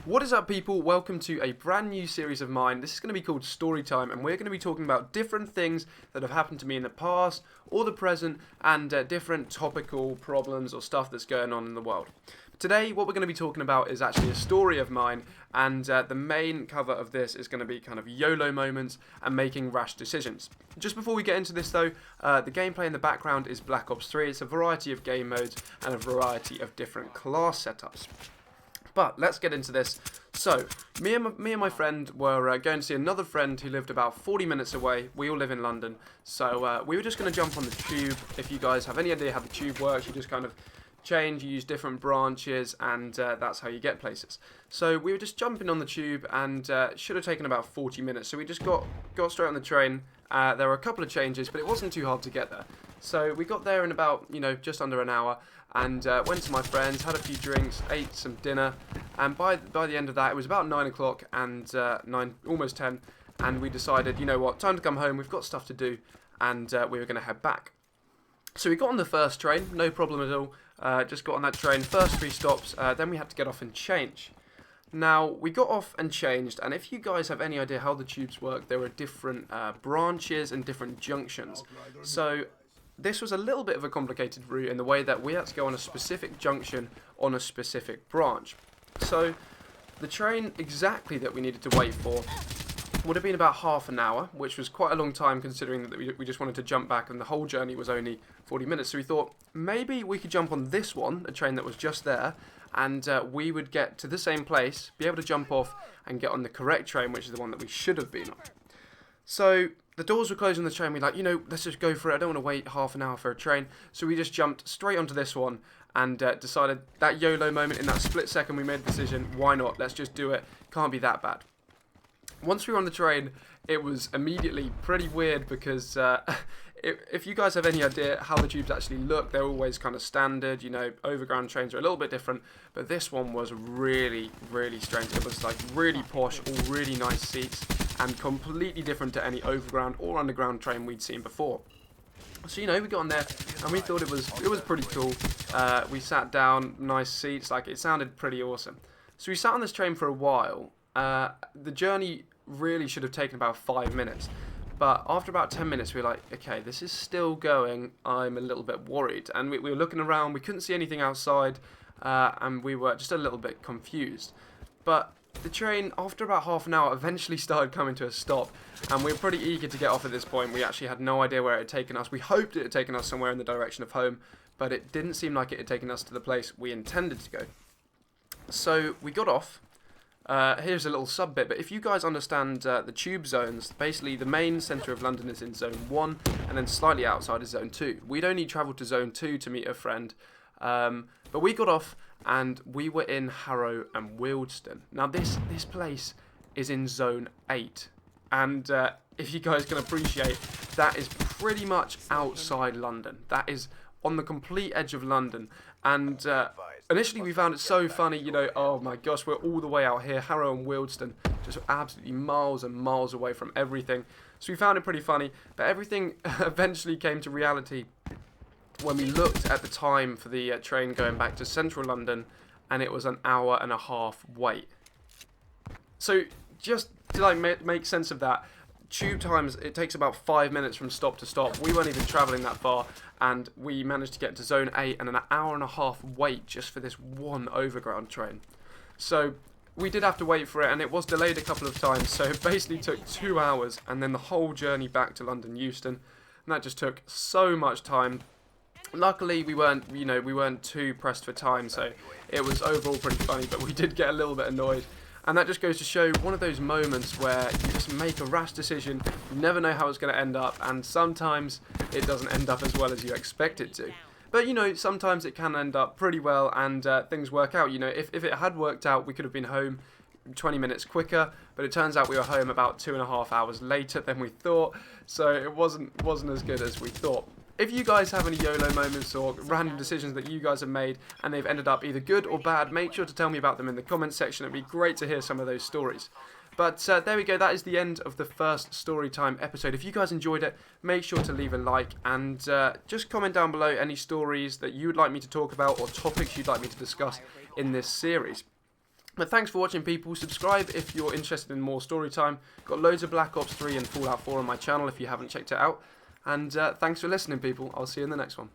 What is up, people? Welcome to a brand new series of mine. This is going to be called Storytime, and we're going to be talking about different things that have happened to me in the past or the present, and different topical problems or stuff that's going on in the world. Today, what we're going to be talking about is actually a story of mine, and the main cover of this is going to be kind of YOLO moments and making rash decisions. Just before we get into this though, the gameplay in the background is Black Ops 3. It's a variety of game modes and a variety of different class setups. But let's get into this. So, me and my friend were going to see another friend who lived about 40 minutes away. We all live in London. So, we were just going to jump on the tube. If you guys have any idea how the tube works, you just kind of change, you use different branches, and that's how you get places. So, we were just jumping on the tube, and it should have taken about 40 minutes. So, we just got straight on the train. There were a couple of changes, but it wasn't too hard to get there. So, we got there in about, just under an hour. And went to my friends, had a few drinks, ate some dinner, and by the end of that, it was about 9 o'clock and almost 10, and we decided, you know what, time to come home, we've got stuff to do, and we were going to head back. So we got on the first train, no problem at all, just got on that train, first 3 stops, then we had to get off and change. Now, we got off and changed, and if you guys have any idea how the tubes work, there are different branches and different junctions. So this was a little bit of a complicated route in the way that we had to go on a specific junction on a specific branch. So the train exactly that we needed to wait for would have been about half an hour, which was quite a long time considering that we just wanted to jump back and the whole journey was only 40 minutes. So we thought maybe we could jump on this one, a train that was just there, and we would get to the same place, be able to jump off and get on the correct train, which is the one that we should have been on. So the doors were closed on the train. We're like, let's just go for it. I don't want to wait half an hour for a train. So we just jumped straight onto this one and decided that YOLO moment, in that split second we made a decision, why not? Let's just do it. Can't be that bad. Once we were on the train, it was immediately pretty weird because if you guys have any idea how the tubes actually look, they're always kind of standard. Overground trains are a little bit different, but this one was really, really strange. It was like really posh, all really nice seats, and completely different to any overground or underground train we'd seen before. So we got on there and we thought it was pretty cool. We sat down, nice seats, like it sounded pretty awesome. So we sat on this train for a while. The journey really should have taken about 5 minutes, but after about 10 minutes we were like, okay, this is still going. I'm a little bit worried, and we were looking around. We couldn't see anything outside, and we were just a little bit confused. But the train, after about half an hour, eventually started coming to a stop, and we were pretty eager to get off at this point. We actually had no idea where it had taken us. We hoped it had taken us somewhere in the direction of home, but it didn't seem like it had taken us to the place we intended to go. So we got off. Here's a little sub bit, but if you guys understand the tube zones, basically the main centre of London is in zone 1, and then slightly outside is zone 2. We'd only travelled to zone 2 to meet a friend, but we got off and we were in Harrow and Wealdstone. Now this place is in zone 8, and if you guys can appreciate, that is pretty much outside London. That is on the complete edge of London, and initially we found it so funny, oh my gosh, we're all the way out here, Harrow and Wealdstone, just absolutely miles and miles away from everything. So we found it pretty funny, but everything eventually came to reality when we looked at the time for the train going back to central London, and it was an hour and a half wait. So just to make sense of that, tube times, it takes about 5 minutes from stop to stop. We weren't even travelling that far, and we managed to get to zone 8 and an hour and a half wait just for this one overground train. So we did have to wait for it, and it was delayed a couple of times, so it basically took 2 hours, and then the whole journey back to London Euston, and that just took so much time. Luckily, we weren't too pressed for time, so it was overall pretty funny, but we did get a little bit annoyed. And that just goes to show one of those moments where you just make a rash decision, you never know how it's going to end up, and sometimes it doesn't end up as well as you expect it to. But, sometimes it can end up pretty well, and things work out. If it had worked out, we could have been home 20 minutes quicker, but it turns out we were home about 2.5 hours later than we thought, so it wasn't as good as we thought. If you guys have any YOLO moments or random decisions that you guys have made and they've ended up either good or bad, make sure to tell me about them in the comments section. It'd be great to hear some of those stories. But there we go, that is the end of the first Storytime episode. If you guys enjoyed it, make sure to leave a like, and just comment down below any stories that you would like me to talk about or topics you'd like me to discuss in this series. But thanks for watching, people. Subscribe if you're interested in more story time. Got loads of Black Ops 3 and Fallout 4 on my channel if you haven't checked it out. And thanks for listening, people. I'll see you in the next one.